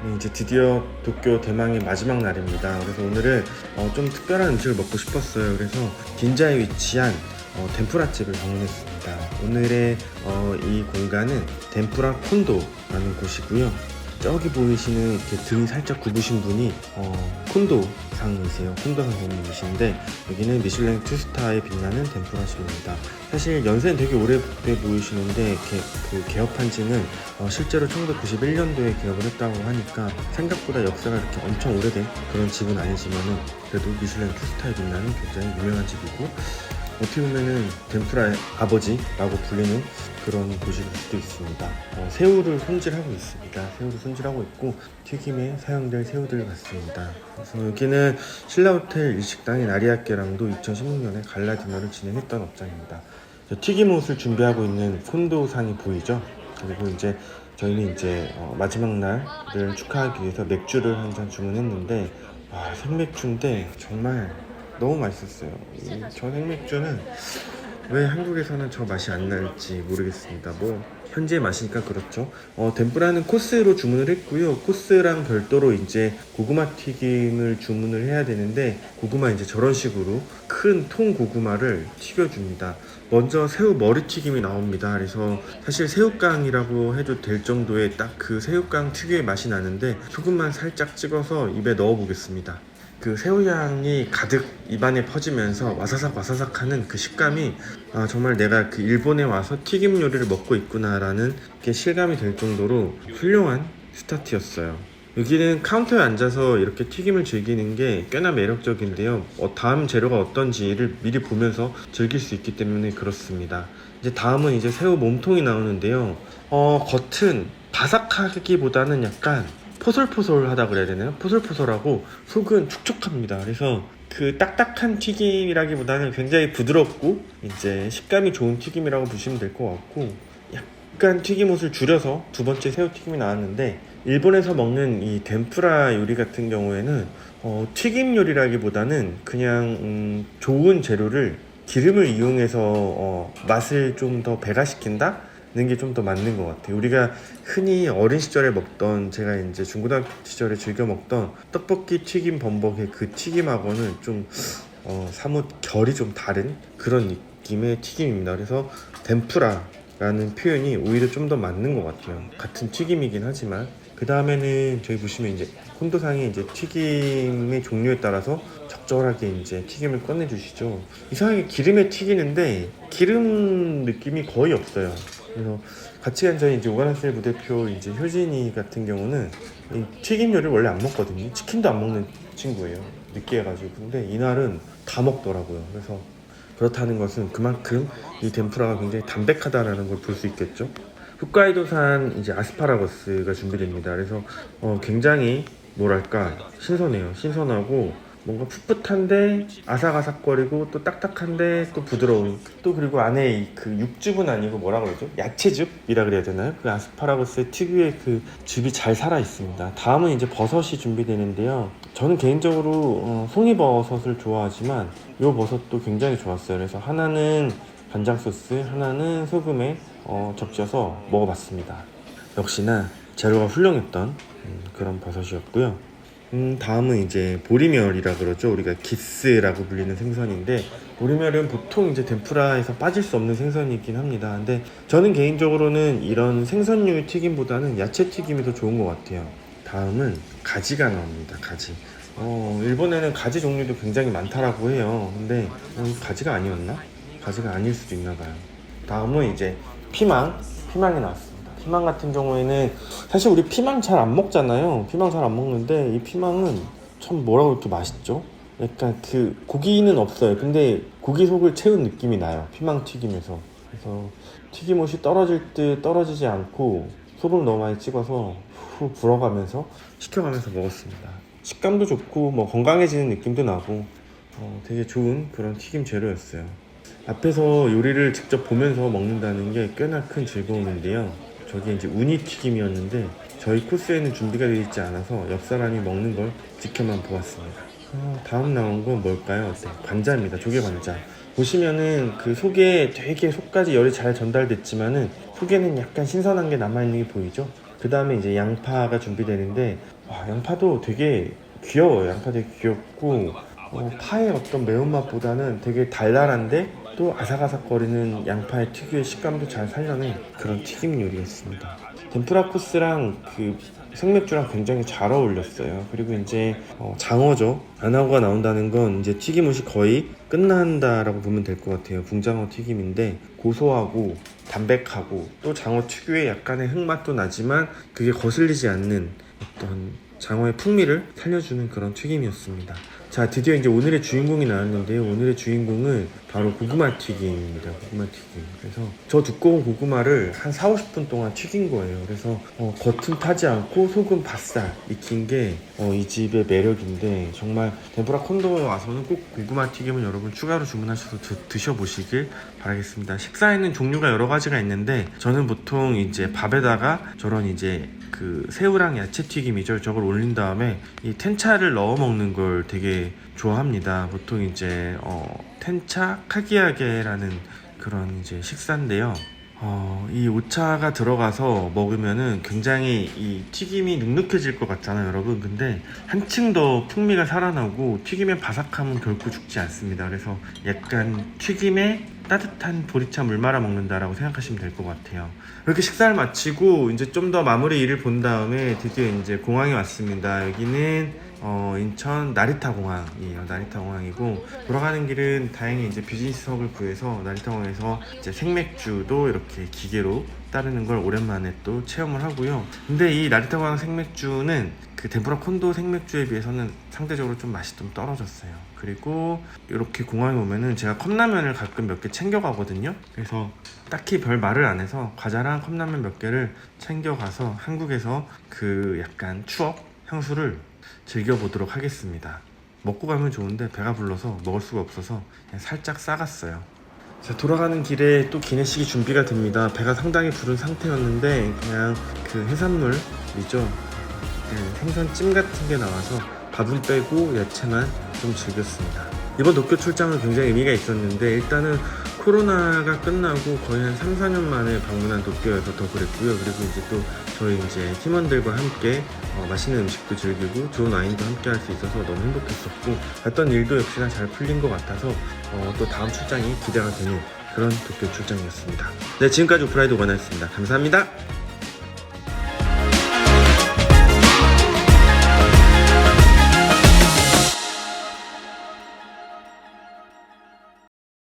네, 이제 드디어 도쿄 대망의 마지막 날입니다. 그래서 오늘은 좀 특별한 음식을 먹고 싶었어요. 그래서 긴자에 위치한 덴푸라집을 방문했습니다. 오늘의 이 공간은 덴푸라 콘도라는 곳이고요. 저기 보이시는 이렇게 등이 살짝 굽으신 분이 콘도상이세요. 콘도 선생님이신데 여기는 미슐랭 투스타에 빛나는 덴푸라집입니다. 사실 연세는 되게 오래돼 보이시는데 이렇게 그 개업한 지는 실제로 1991년도에 개업을 했다고 하니까 생각보다 역사가 이렇게 엄청 오래된 그런 집은 아니지만은 그래도 미슐랭 투스타에 빛나는 굉장히 유명한 집이고 어떻게 보면은 덴푸라의 아버지라고 불리는 그런 곳일 수도 있습니다. 새우를 손질하고 있습니다. 새우를 손질하고 있고 튀김에 사용될 새우들 같습니다. 그래서 여기는 신라호텔 일식당인 아리아케랑도 2016년에 갈라 디너를 진행했던 업장입니다. 튀김옷을 준비하고 있는 콘도상이 보이죠? 그리고 이제 저희는 이제 마지막 날을 축하하기 위해서 맥주를 한 잔 주문했는데 생맥주인데 정말 너무 맛있었어요. 저 생맥주는 왜 한국에서는 저 맛이 안 날지 모르겠습니다. 뭐 현지의 맛이니까 그렇죠. 덴뿌라는 코스로 주문을 했고요. 코스랑 별도로 이제 고구마 튀김을 주문을 해야 되는데 고구마 이제 저런 식으로 큰 통 고구마를 튀겨줍니다. 먼저 새우 머리 튀김이 나옵니다. 그래서 사실 새우깡이라고 해도 될 정도의 딱 그 새우깡 특유의 맛이 나는데 소금만 살짝 찍어서 입에 넣어 보겠습니다. 그 새우향이 가득 입안에 퍼지면서 와사삭 와사삭 하는 그 식감이 정말 내가 그 일본에 와서 튀김 요리를 먹고 있구나라는 게 실감이 될 정도로 훌륭한 스타트였어요. 여기는 카운터에 앉아서 이렇게 튀김을 즐기는 게 꽤나 매력적인데요. 다음 재료가 어떤지를 미리 보면서 즐길 수 있기 때문에 그렇습니다. 이제 다음은 이제 새우 몸통이 나오는데요. 겉은 바삭하기보다는 약간 포솔포솔하다 그래야 되나요? 포솔포솔하고 속은 촉촉합니다. 그래서 그 딱딱한 튀김이라기보다는 굉장히 부드럽고 이제 식감이 좋은 튀김이라고 보시면 될 것 같고 약간 튀김옷을 줄여서 두 번째 새우튀김이 나왔는데 일본에서 먹는 이 덴푸라 요리 같은 경우에는 튀김 요리라기보다는 그냥 좋은 재료를 기름을 이용해서 맛을 좀 더 배가시킨다? 는 게 좀 더 맞는 것 같아요. 우리가 흔히 어린 시절에 먹던 제가 이제 중고등학교 시절에 즐겨 먹던 떡볶이 튀김 범벅의 그 튀김하고는 좀 사뭇 결이 좀 다른 그런 느낌의 튀김입니다. 그래서 덴푸라라는 표현이 오히려 좀 더 맞는 것 같아요. 같은 튀김이긴 하지만 그 다음에는 저기 보시면 이제 콘도상이 이제 튀김의 종류에 따라서 적절하게 이제 튀김을 꺼내 주시죠. 이상하게 기름에 튀기는데 기름 느낌이 거의 없어요. 그래서 같이 간 저희 이제 오가나셀 부대표 이제 효진이 같은 경우는 이 튀김류를 원래 안 먹거든요. 치킨도 안 먹는 친구예요. 느끼해가지고. 근데 이날은 다 먹더라고요. 그래서 그렇다는 것은 그만큼 이 덴푸라가 굉장히 담백하다라는 걸 볼 수 있겠죠. 홋카이도산 이제 아스파라거스가 준비됩니다. 그래서 굉장히 뭐랄까 신선해요. 신선하고 뭔가 풋풋한데 아삭아삭거리고 또 딱딱한데 또 부드러운 또 그리고 안에 그 육즙은 아니고 뭐라 그러죠? 야채즙이라 그래야 되나요? 그 아스파라거스의 특유의 그 즙이 잘 살아 있습니다. 다음은 이제 버섯이 준비되는데요. 저는 개인적으로 송이버섯을 좋아하지만 이 버섯도 굉장히 좋았어요. 그래서 하나는 간장 소스, 하나는 소금에 적셔서 먹어봤습니다. 역시나 재료가 훌륭했던 그런 버섯이었고요. 다음은 이제 보리멸이라 그러죠. 우리가 기스라고 불리는 생선인데 보리멸은 보통 이제 덴푸라에서 빠질 수 없는 생선이긴 합니다. 근데 저는 개인적으로는 이런 생선류 튀김보다는 야채 튀김이 더 좋은 것 같아요. 다음은 가지가 나옵니다. 가지. 일본에는 가지 종류도 굉장히 많다라고 해요. 근데 가지가 아니었나? 가지가 아닐 수도 있나 봐요. 다음은 이제 피망이 나왔습니다. 피망 같은 경우에는 사실 우리 피망 잘 안 먹잖아요. 피망 잘 안 먹는데 이 피망은 참 뭐라고 이렇게 맛있죠? 약간 그 고기는 없어요. 근데 고기 속을 채운 느낌이 나요. 피망 튀김에서. 그래서 튀김옷이 떨어질 듯 떨어지지 않고 소금 너무 많이 찍어서 후 불어가면서 식혀가면서 먹었습니다. 식감도 좋고 뭐 건강해지는 느낌도 나고 되게 좋은 그런 튀김 재료였어요. 앞에서 요리를 직접 보면서 먹는다는 게 꽤나 큰 즐거움인데요. 저게 이제 우니 튀김이었는데 저희 코스에는 준비가 되어 있지 않아서 옆 사람이 먹는 걸 지켜만 보았습니다. 다음 나온 건 뭘까요? 네, 관자입니다. 조개 관자. 보시면은 그 속에 되게 속까지 열이 잘 전달됐지만은 속에는 약간 신선한 게 남아있는 게 보이죠? 그 다음에 이제 양파가 준비되는데, 와, 양파도 되게 귀여워요. 양파 되게 귀엽고, 파의 어떤 매운맛보다는 되게 달달한데 또 아삭아삭거리는 양파의 특유의 식감도 잘 살려낸 그런 튀김 요리였습니다. 덴푸라 코스랑 그 생맥주랑 굉장히 잘 어울렸어요. 그리고 이제 장어죠. 안하고가 나온다는 건 이제 튀김옷이 거의 끝난다라고 보면 될 것 같아요. 붕장어 튀김인데 고소하고 담백하고 또 장어 특유의 약간의 흙맛도 나지만 그게 거슬리지 않는 어떤 장어의 풍미를 살려주는 그런 튀김이었습니다. 자, 드디어 이제 오늘의 주인공이 나왔는데요. 오늘의 주인공은 바로 고구마 튀김입니다. 고구마 튀김. 그래서 저 두꺼운 고구마를 한 4-50분 동안 튀긴 거예요. 그래서 겉은 타지 않고 속은 바싹 익힌 게 이 집의 매력인데, 정말 덴푸라 콘도에 와서는 꼭 고구마 튀김을 여러분 추가로 주문하셔서 드셔보시길 바라겠습니다. 식사에는 종류가 여러 가지가 있는데 저는 보통 이제 밥에다가 저런 이제 그 새우랑 야채 튀김이죠. 저걸 올린 다음에 이 텐차를 넣어 먹는 걸 되게 좋아합니다. 보통 이제 텐차 카기야게라는 그런 이제 식사인데요. 이 오차가 들어가서 먹으면은 굉장히 이 튀김이 눅눅해질 것 같잖아요, 여러분. 근데 한층 더 풍미가 살아나고 튀김의 바삭함은 결코 죽지 않습니다. 그래서 약간 튀김에 따뜻한 보리차 물 말아 먹는다라고 생각하시면 될 것 같아요. 이렇게 식사를 마치고 이제 좀 더 마무리 일을 본 다음에 드디어 이제 공항에 왔습니다. 여기는 인천 나리타 공항이에요. 나리타 공항이고, 돌아가는 길은 다행히 이제 비즈니스석을 구해서 나리타 공항에서 이제 생맥주도 이렇게 기계로 따르는 걸 오랜만에 또 체험을 하고요. 근데 이 나리타 공항 생맥주는 그 덴푸라 콘도 생맥주에 비해서는 상대적으로 좀 맛이 좀 떨어졌어요. 그리고 이렇게 공항에 오면은 제가 컵라면을 가끔 몇 개 챙겨가거든요. 그래서 딱히 별 말을 안 해서 과자랑 컵라면 몇 개를 챙겨가서 한국에서 그 약간 추억 향수를 즐겨보도록 하겠습니다. 먹고 가면 좋은데 배가 불러서 먹을 수가 없어서 그냥 살짝 싸갔어요. 자, 돌아가는 길에 또 기내식이 준비가 됩니다. 배가 상당히 부른 상태였는데 그냥 그 해산물이죠. 생선찜 같은 게 나와서 밥은 빼고 야채만 좀 즐겼습니다. 이번 도쿄 출장은 굉장히 의미가 있었는데, 일단은 코로나가 끝나고 거의 한 3-4년 만에 방문한 도쿄여서 더 그랬고요. 그리고 이제 또 저희 이제 팀원들과 함께 맛있는 음식도 즐기고 좋은 와인도 함께 할 수 있어서 너무 행복했었고, 했던 일도 역시나 잘 풀린 것 같아서 또 다음 출장이 기대가 되는 그런 도쿄 출장이었습니다. 네, 지금까지 오프라이드 원아였습니다. 감사합니다.